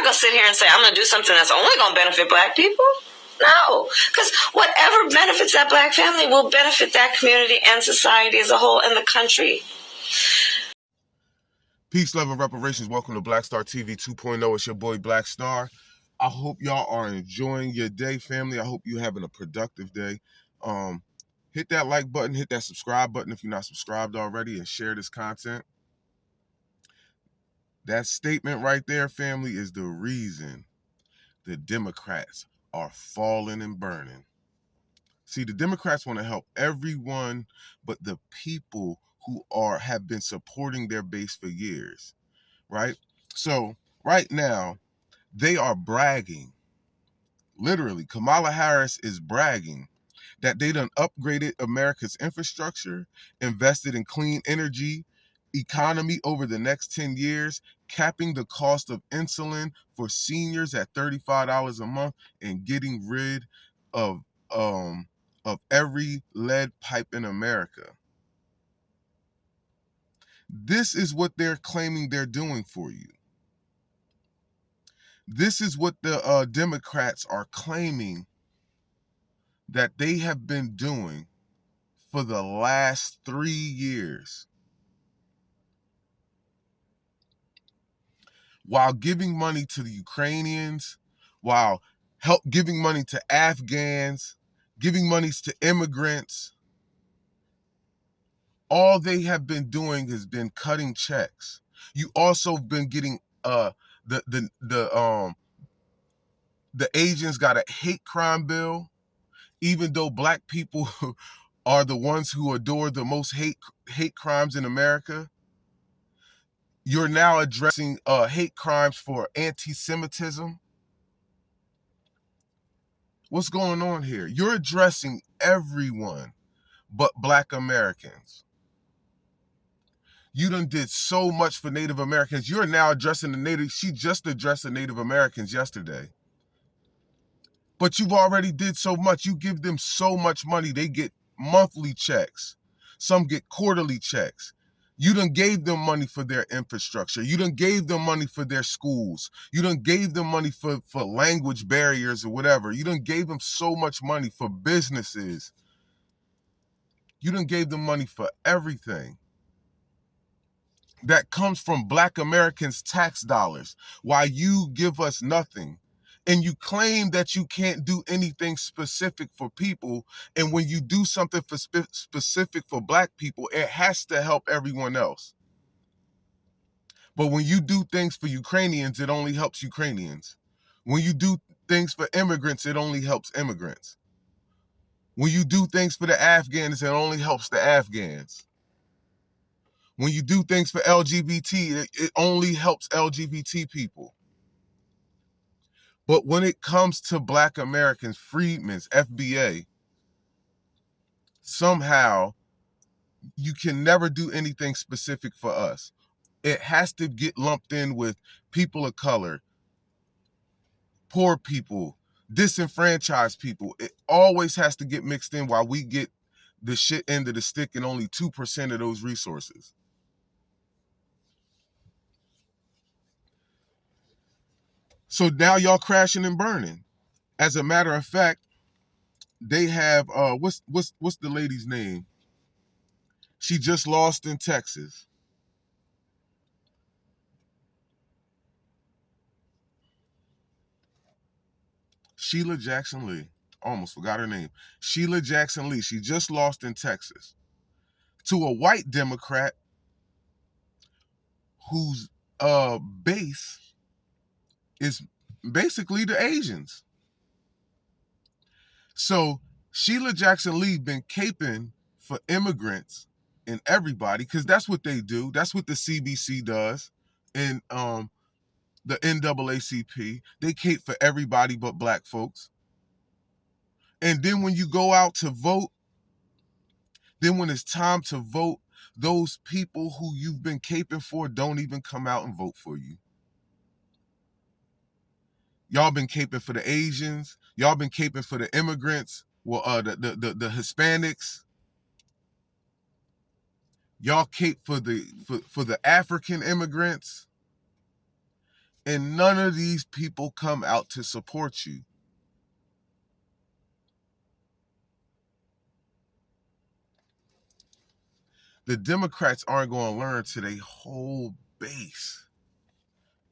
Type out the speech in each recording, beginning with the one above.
going to sit here and say, I'm going to do something that's only going to benefit black people. No, because whatever benefits that black family will benefit that community and society as a whole and the country. Peace, love, and reparations. Welcome to Black Star TV 2.0. It's your boy, Black Star. I hope y'all are enjoying your day, family. I hope you're having a productive day. Hit that like button, hit that subscribe button if you're not subscribed already, and share this content. That statement right there, family, is the reason the Democrats are falling and burning. See, the Democrats want to help everyone but the people who have been supporting their base for years, right? So right now, they are bragging. Literally, Kamala Harris is bragging that they done upgraded America's infrastructure, invested in clean energy, economy over the next 10 years, capping the cost of insulin for seniors at $35 a month, and getting rid of every lead pipe in America. This is what they're claiming they're doing for you. This is what the Democrats are claiming that they have been doing for the last 3 years. While giving money to the Ukrainians, while giving money to Afghans, giving monies to immigrants, all they have been doing has been cutting checks. You also been getting the Asians got a hate crime bill, even though black people are the ones who adore the most hate crimes in America. You're now addressing hate crimes for anti-Semitism. What's going on here? You're addressing everyone but black Americans. You done did so much for Native Americans. You're now addressing the Native. She just addressed the Native Americans yesterday. But you've already did so much. You give them so much money. They get monthly checks. Some get quarterly checks. You done gave them money for their infrastructure. You done gave them money for their schools. You done gave them money for language barriers or whatever. You done gave them so much money for businesses. You done gave them money for everything that comes from black Americans' tax dollars, while you give us nothing. And you claim that you can't do anything specific for people. And when you do something for specific for black people, it has to help everyone else. But when you do things for Ukrainians, it only helps Ukrainians. When you do things for immigrants, it only helps immigrants. When you do things for the Afghans, it only helps the Afghans. When you do things for LGBT, it only helps LGBT people. But when it comes to black Americans, Freedmen's, FBA, somehow you can never do anything specific for us. It has to get lumped in with people of color, poor people, disenfranchised people. It always has to get mixed in while we get the shit end of the stick and only 2% of those resources. So now y'all crashing and burning. As a matter of fact, they have what's the lady's name? She just lost in Texas. Sheila Jackson Lee. Almost forgot her name. Sheila Jackson Lee. She just lost in Texas to a white Democrat whose base is basically the Asians. So Sheila Jackson Lee been caping for immigrants and everybody, because that's what they do. That's what the CBC does. And the NAACP, they cape for everybody but black folks. And then when you go out to vote, then when it's time to vote, those people who you've been caping for don't even come out and vote for you. Y'all been caping for the Asians. Y'all been caping for the immigrants. Well, the Hispanics. Y'all cape for the African immigrants. And none of these people come out to support you. The Democrats aren't going to learn till their whole base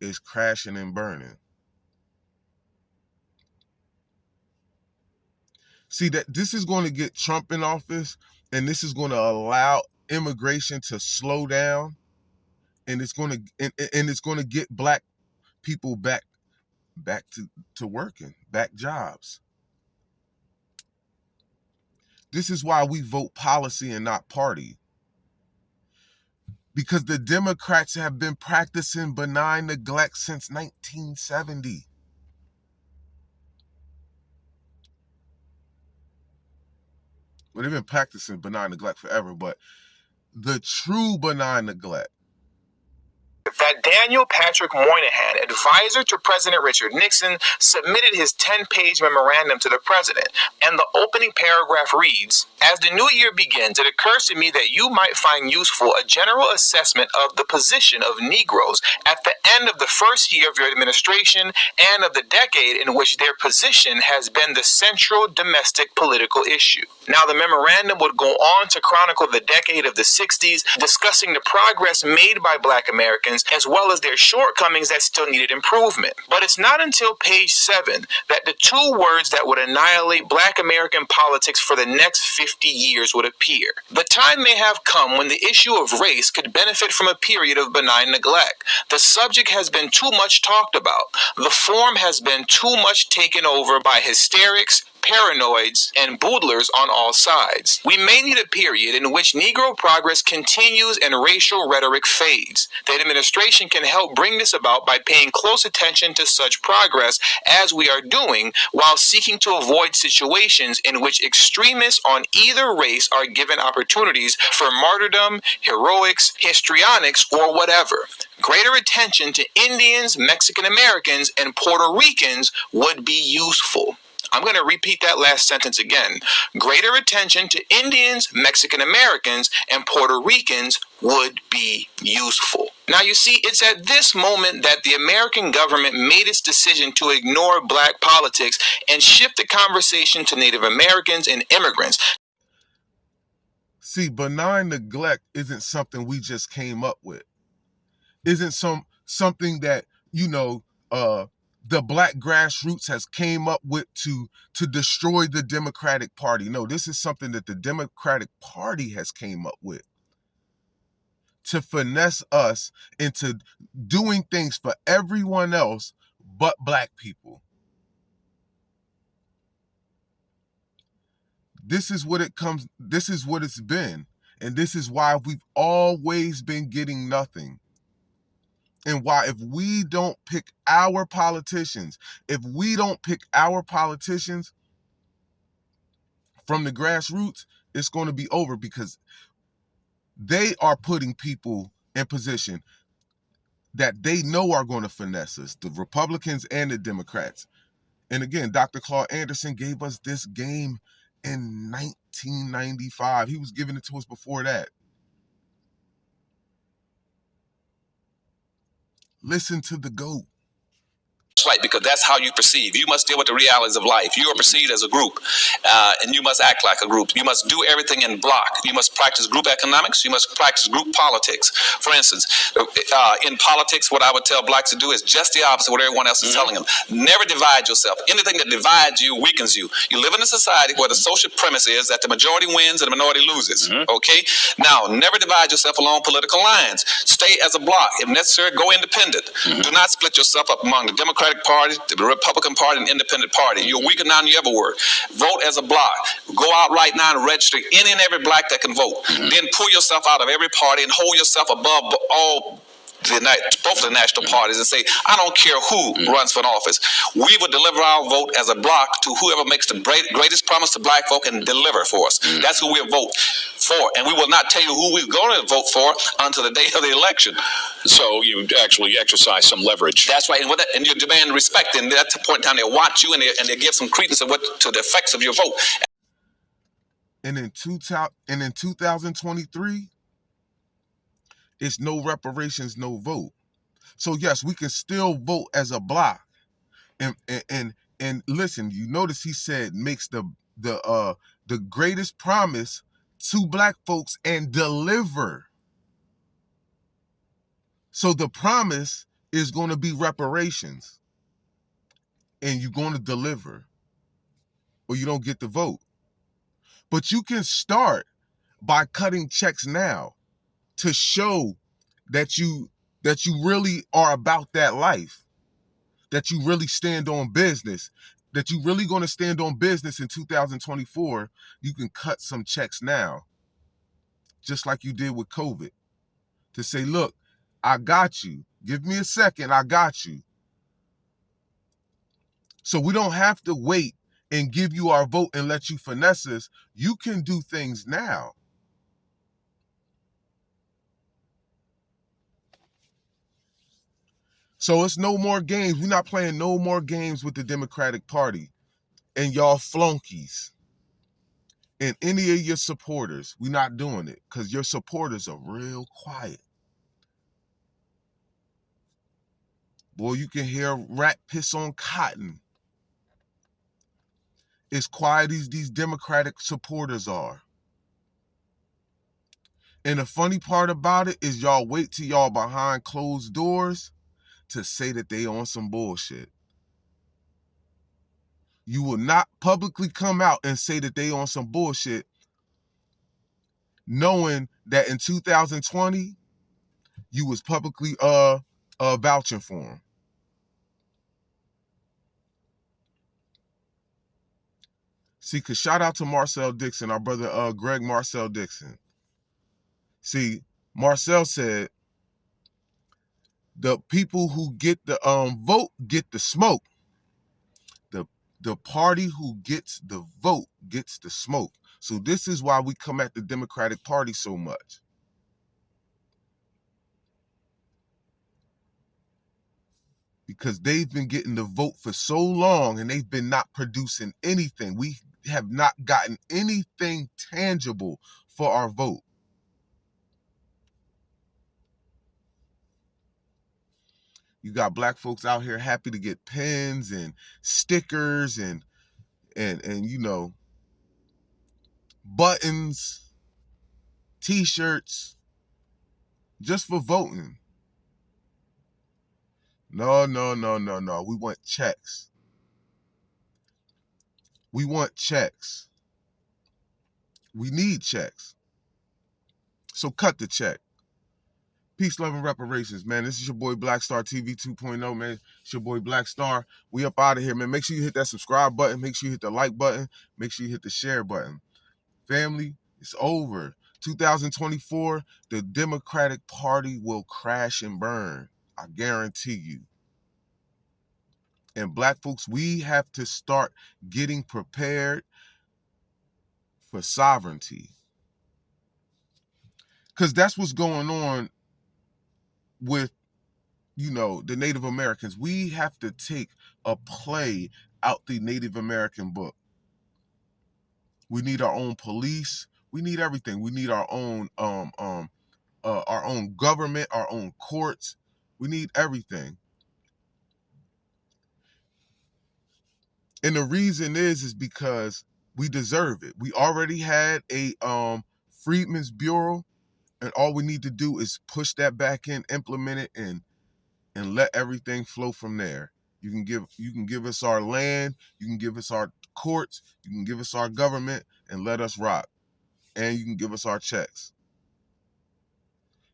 is crashing and burning. See, that this is going to get Trump in office, and this is going to allow immigration to slow down, and it's going to get black people back to working, back jobs. This is why we vote policy and not party. Because the Democrats have been practicing benign neglect since 1970. Well, they've been practicing benign neglect forever, but the true benign neglect. That Daniel Patrick Moynihan, advisor to President Richard Nixon, submitted his 10-page memorandum to the president, and the opening paragraph reads, "As the new year begins, it occurs to me that you might find useful a general assessment of the position of Negroes at the end of the first year of your administration and of the decade in which their position has been the central domestic political issue." Now, the memorandum would go on to chronicle the decade of the 60s, discussing the progress made by Black Americans as well as their shortcomings that still needed improvement. But it's not until page 7 that the two words that would annihilate Black American politics for the next 50 years would appear. The time may have come when the issue of race could benefit from a period of benign neglect. The subject has been too much talked about. The form has been too much taken over by hysterics, paranoids, and boodlers on all sides. We may need a period in which Negro progress continues and racial rhetoric fades. The administration can help bring this about by paying close attention to such progress as we are doing, while seeking to avoid situations in which extremists on either race are given opportunities for martyrdom, heroics, histrionics, or whatever. Greater attention to Indians, Mexican Americans, and Puerto Ricans would be useful. I'm going to repeat that last sentence again. Greater attention to Indians, Mexican Americans, and Puerto Ricans would be useful. Now, you see, it's at this moment that the American government made its decision to ignore Black politics and shift the conversation to Native Americans and immigrants. See, benign neglect isn't something we just came up with. Isn't something that, the Black grassroots has came up with to destroy the Democratic Party. No, this is something that the Democratic Party has came up with to finesse us into doing things for everyone else but Black people. This is what it's been. And this is why we've always been getting nothing. And why, if we don't pick our politicians from the grassroots, it's going to be over, because they are putting people in position that they know are going to finesse us, the Republicans and the Democrats. And again, Dr. Claude Anderson gave us this game in 1995. He was giving it to us before that. Listen to the GOAT. Right, because that's how you perceive. You must deal with the realities of life. You are perceived as a group, and you must act like a group. You must do everything in block. You must practice group economics. You must practice group politics. For instance, in politics, what I would tell Blacks to do is just the opposite of what everyone else is telling them. Never divide yourself. Anything that divides you weakens you. You live in a society where the social premise is that the majority wins and the minority loses. Okay? Now, never divide yourself along political lines. Stay as a block. If necessary, go independent. Do not split yourself up among the Democratic Party, the Republican Party, and Independent Party. You're weaker now than you ever were. Vote as a block. Go out right now and register any and every Black that can vote. Then pull yourself out of every party and hold yourself above both of the national parties and say, I don't care who runs for an office. We will deliver our vote as a block to whoever makes the greatest promise to Black folk and deliver for us. That's who we'll vote for. And we will not tell you who we're going to vote for until the day of the election. So you actually exercise some leverage. That's right. And you demand respect. And at the point in time, they'll watch you and they give some credence to the effects of your vote. And in 2023, it's no reparations, no vote. So yes, we can still vote as a block. And listen, you notice he said makes the greatest promise to black folks and deliver. So the promise is going to be reparations, and you're going to deliver, or you don't get the vote. But you can start by cutting checks now to show that you really are about that life, that you really stand on business, that you really going to stand on business in 2024. You can cut some checks now, just like you did with COVID, to say, look, I got you. Give me a second, I got you. So we don't have to wait and give you our vote and let you finesse us. You can do things now. So it's no more games. We're not playing no more games with the Democratic Party and y'all flunkies and any of your supporters. We're not doing it because your supporters are real quiet. Boy, you can hear rat piss on cotton. As quiet as these Democratic supporters are. And the funny part about it is y'all wait till y'all behind closed doors to say that they on some bullshit. You will not publicly come out and say that they on some bullshit, knowing that in 2020 you was publicly vouching for them. See, cause shout out to Marcel Dixon, our brother Greg Marcel Dixon. See, Marcel said the people who get the vote get the smoke. The party who gets the vote gets the smoke. So this is why we come at the Democratic Party so much. Because they've been getting the vote for so long and they've been not producing anything. We have not gotten anything tangible for our vote. You got black folks out here happy to get pens and stickers and you know, buttons, t-shirts, just for voting. No. We want checks. We want checks. We need checks. So cut the check. Peace, love, and reparations, man. This is your boy Black Star TV 2.0, man. It's your boy Black Star. We up out of here, man. Make sure you hit that subscribe button. Make sure you hit the like button. Make sure you hit the share button. Family, it's over. 2024, the Democratic Party will crash and burn. I guarantee you. And black folks, we have to start getting prepared for sovereignty. Because that's what's going on with, you know, the Native Americans. We have to take a play out the Native American book. We need our own police. We need everything. We need our own government, our own courts. We need everything. And the reason is because we deserve it. We already had a Freedmen's Bureau, and all we need to do is push that back in, implement it, and let everything flow from there. You can give us our land, you can give us our courts, you can give us our government, and let us rock. And you can give us our checks.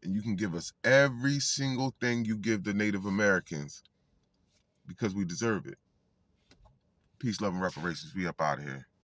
And you can give us every single thing you give the Native Americans, because we deserve it. Peace, love, and reparations. We up out of here.